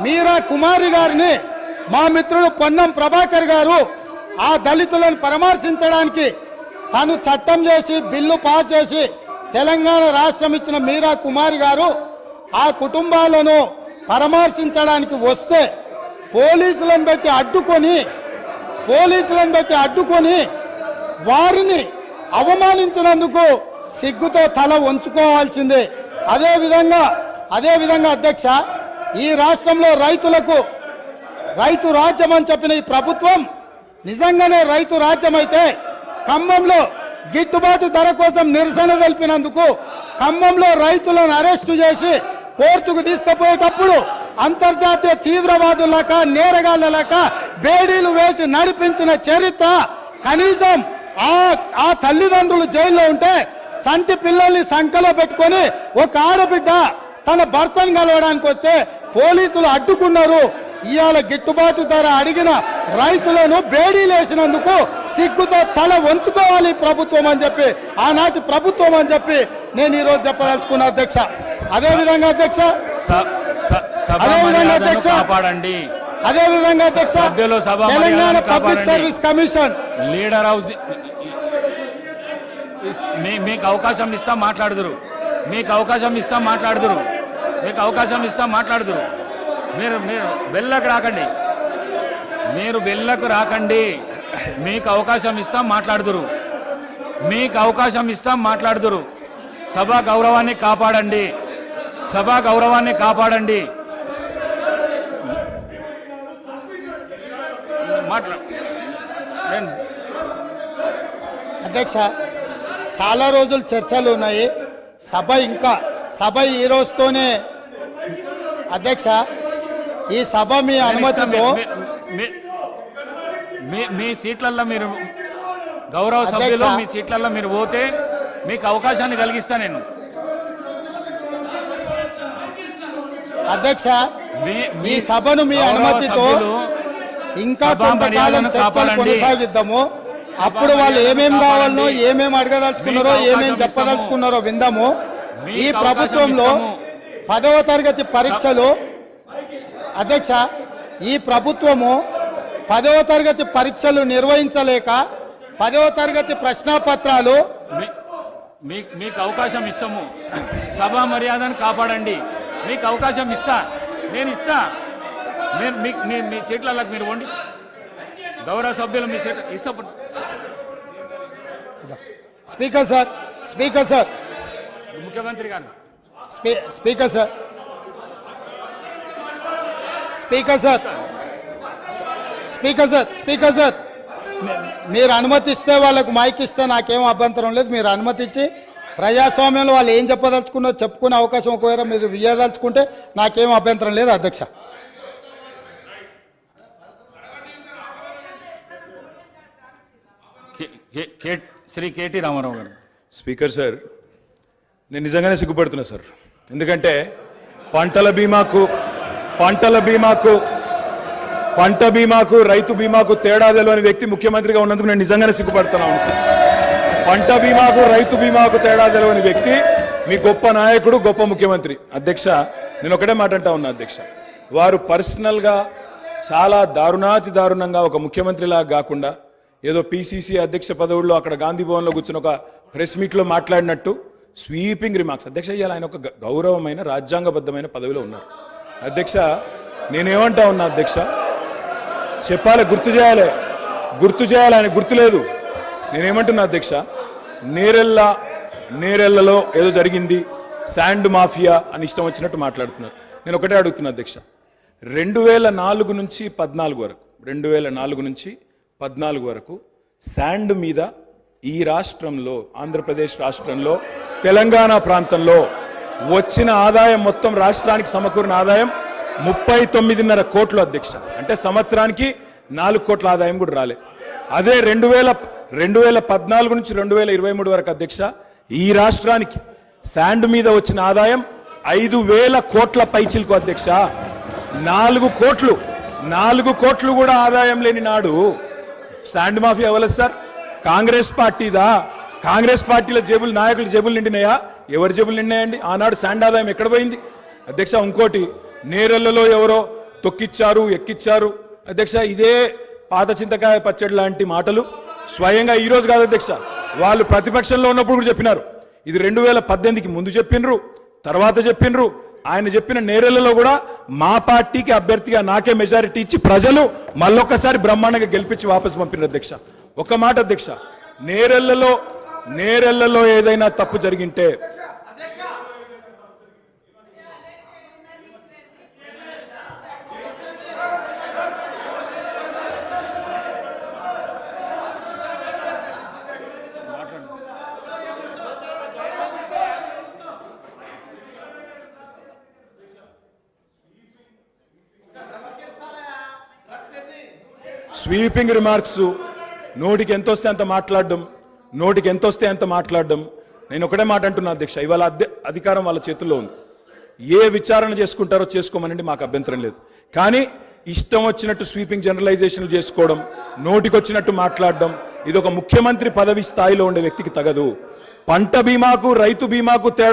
మీరా కుమారి గారిని మా మిత్రుడు పొన్నం ప్రభాకర్ గారు ఆ దళితులను పరామర్శించడానికి తాను చట్టం చేసి బిల్లు పాస్ చేసి తెలంగాణ రాష్ట్రం ఇచ్చిన మీరా కుమారి గారు ఆ కుటుంబాలను పరామర్శించడానికి వస్తే పోలీసులను పెట్టి అడ్డుకొని వారిని అవమానించినందుకు సిగ్గుతో తల వంచుకోవాల్సిందే. అదేవిధంగా అధ్యక్ష, ఈ రాష్ట్రంలో రైతులకు రైతు రాజ్యం అని చెప్పిన ఈ ప్రభుత్వం నిజంగానే రైతు రాజ్యం అయితే ఖమ్మంలో గిట్టుబాటు ధర కోసం నిరసన తెలిపినందుకు ఖమ్మంలో రైతులను అరెస్టు చేసి కోర్టుకు తీసుకుపోయేటప్పుడు అంతర్జాతీయ తీవ్రవాదులక నేరగాళ్లక బేడీలు వేసి నడిపించిన చరిత్ర కనీసం ఆ తల్లిదండ్రులు జైల్లో ఉంటే చంటి పిల్లల్ని సంకలో పెట్టుకొని ఒక ఆడబిడ్డ తన భర్తను కలవడానికి వస్తే పోలీసులు అడ్డుకున్నారు. ఇవాళ గిట్టుబాటు ధర అడిగిన రైతులను బేడీలేసినందుకు సిగ్గుతో తల వంచుకోవాలి ప్రభుత్వం అని చెప్పి, ఆనాటి ప్రభుత్వం అని చెప్పి నేను ఈరోజు చెప్పదలుచుకున్నా అధ్యక్ష. అదేవిధంగా అధ్యక్ష Telangana public service commission leader house మీకు అవకాశం ఇస్తా మాట్లాడుదురు. మీరు బెల్లకు రాకండి. మీకు అవకాశం ఇస్తాం మాట్లాడుదురు. సభా గౌరవాన్ని కాపాడండి. అధ్యక్ష, చాలా రోజులు చర్చలు ఉన్నాయి. సభ ఈ రోజుతోనే అధ్యక్ష, ఈ సభ మీ అనుమతితో మీ సీట్లలో మీరు గౌరవ సభ్యులు మీ సీట్లలో మీరు పోతే మీకు అవకాశాన్ని కలిగిస్తా నేను. అధ్యక్ష, ఈ సభను మీ అనుమతితో ఇంకా కొంతకాలం చర్చలు కొనసాగిద్దాము. అప్పుడు వాళ్ళు ఏమేం కావాలనో, ఏమేమి అడగదలుచుకున్నారో, ఏమేమి చెప్పదలుచుకున్నారో విందాము. ఈ ప్రభుత్వంలో 10వ తరగతి పరీక్షలు అధ్యక్ష, ఈ ప్రభుత్వము 10వ తరగతి పరీక్షలు నిర్వహించలేక 10వ తరగతి ప్రశ్నాపత్రాలు మీకు అవకాశం ఇస్తాము. సభా మర్యాదను కాపాడండి. మీకు అవకాశం నేను ఇస్తా. మీ సీట్లకు మీరు వండి. గౌరవ సభ్యులు మీ సీట్ ఇస్తా. స్పీకర్ సార్ ముఖ్యమంత్రి గారు స్పీకర్ సార్ మీరు అనుమతిస్తే వాళ్ళకు మైక్ ఇస్తే నాకేం అభ్యంతరం లేదు. మీరు అనుమతించి ప్రజాస్వామ్యంలో వాళ్ళు ఏం చెప్పదలుచుకున్నో చెప్పుకునే అవకాశం ఒకవేళ మీరు ఇవ్వదలుచుకుంటే నాకేం అభ్యంతరం లేదు అధ్యక్ష. శ్రీ కేటీ రామారావు గారు. స్పీకర్ సార్, నేను నిజంగానే సిగ్గుపడుతున్నా సార్. ఎందుకంటే పంట బీమాకు రైతు బీమాకు తేడా తెలియని వ్యక్తి ముఖ్యమంత్రిగా ఉన్నందుకు నేను నిజంగానే సిగ్గుపడుతున్నాను సార్. పంట బీమాకు రైతు బీమాకు తేడా తెలియని వ్యక్తి మీ గొప్ప నాయకుడు, గొప్ప ముఖ్యమంత్రి. అధ్యక్ష, నేను ఒకటే మాట అంటా ఉన్నా అధ్యక్ష, వారు పర్సనల్గా చాలా దారుణంగా ఒక ముఖ్యమంత్రిలాగా కాకుండా ఏదో పిసిసి అధ్యక్ష పదవుల్లో అక్కడ గాంధీ భవన్లో కూర్చుని ఒక ప్రెస్ మీట్లో మాట్లాడినట్టు స్వీపింగ్ రిమార్క్స్. అధ్యక్ష, ఇవాళ ఆయన ఒక గౌరవమైన రాజ్యాంగబద్ధమైన పదవిలో ఉన్నారు. అధ్యక్ష, నేనేమంటా ఉన్నా అధ్యక్ష, చెప్పాలి, గుర్తు చేయాలి. ఆయన గుర్తులేదు. నేనేమంటున్నా అధ్యక్ష, నేరెళ్లలో ఏదో జరిగింది, శాండ్ మాఫియా అని ఇష్టం వచ్చినట్టు మాట్లాడుతున్నారు. నేను ఒకటే అడుగుతున్నా అధ్యక్ష, 2004 నుంచి 14 వరకు శాండ్ మీద ఈ రాష్ట్రంలో, ఆంధ్రప్రదేశ్ రాష్ట్రంలో, తెలంగాణ ప్రాంతంలో వచ్చిన ఆదాయం మొత్తం రాష్ట్రానికి సమకూరిన ఆదాయం 39.5 కోట్లు అధ్యక్ష. అంటే సంవత్సరానికి 4 కోట్ల ఆదాయం కూడా రాలే. అదే 2014 నుంచి 2023 వరకు అధ్యక్ష, ఈ రాష్ట్రానికి శాండ్ మీద వచ్చిన ఆదాయం 5,000 కోట్ల పైచిలకు అధ్యక్ష. 4 కోట్లు కూడా ఆదాయం లేని నాడు శాండ్ మాఫియా ఎవరు సార్? కాంగ్రెస్ పార్టీదా? కాంగ్రెస్ పార్టీల జేబులు, నాయకుల జేబులు నిండినాయా? ఎవరి జేబులు నిండినాయండి? ఆనాడు శాండ్ ఆదాయం ఎక్కడ పోయింది అధ్యక్ష? ఇంకోటి, నేరెళ్లలో ఎవరో తొక్కిచ్చారు ఎక్కిచ్చారు అధ్యక్ష. ఇదే పాత చింతకాయ పచ్చడి లాంటి మాటలు స్వయంగా ఈ రోజు కాదు అధ్యక్ష, వాళ్ళు ప్రతిపక్షంలో ఉన్నప్పుడు కూడా చెప్పినారు. ఇది 2018కి ముందు చెప్పినరు, తర్వాత చెప్పినరు. ఆయన చెప్పిన నేరెళ్లలో కూడా మా పార్టీకి అభ్యర్థిగా నాకే మెజారిటీ ఇచ్చి ప్రజలు మళ్ళొక్కసారి బ్రహ్మాండంగా గెలిపించి వాపసు పంపిన అధ్యక్ష. ఒక మాట అధ్యక్ష, నేరెళ్లలో ఏదైనా తప్పు జరిగింటే స్వీపింగ్ రిమార్క్స్ నోటికి ఎంత వస్తే అంత మాట్లాడడం, నేను ఒకటే మాట అంటున్నా అధ్యక్ష, ఇవాళ అధికారం వాళ్ళ చేతుల్లో ఉంది. ఏ విచారణ చేసుకుంటారో చేసుకోమనండి, మాకు అభ్యంతరం లేదు. కానీ ఇష్టం వచ్చినట్టు స్వీపింగ్ జనరలైజేషన్లు చేసుకోవడం, నోటికొచ్చినట్టు మాట్లాడడం, ఇది ఒక ముఖ్యమంత్రి పదవి స్థాయిలో ఉండే వ్యక్తికి తగదు. పంట బీమాకు రైతు బీమాకు తేడా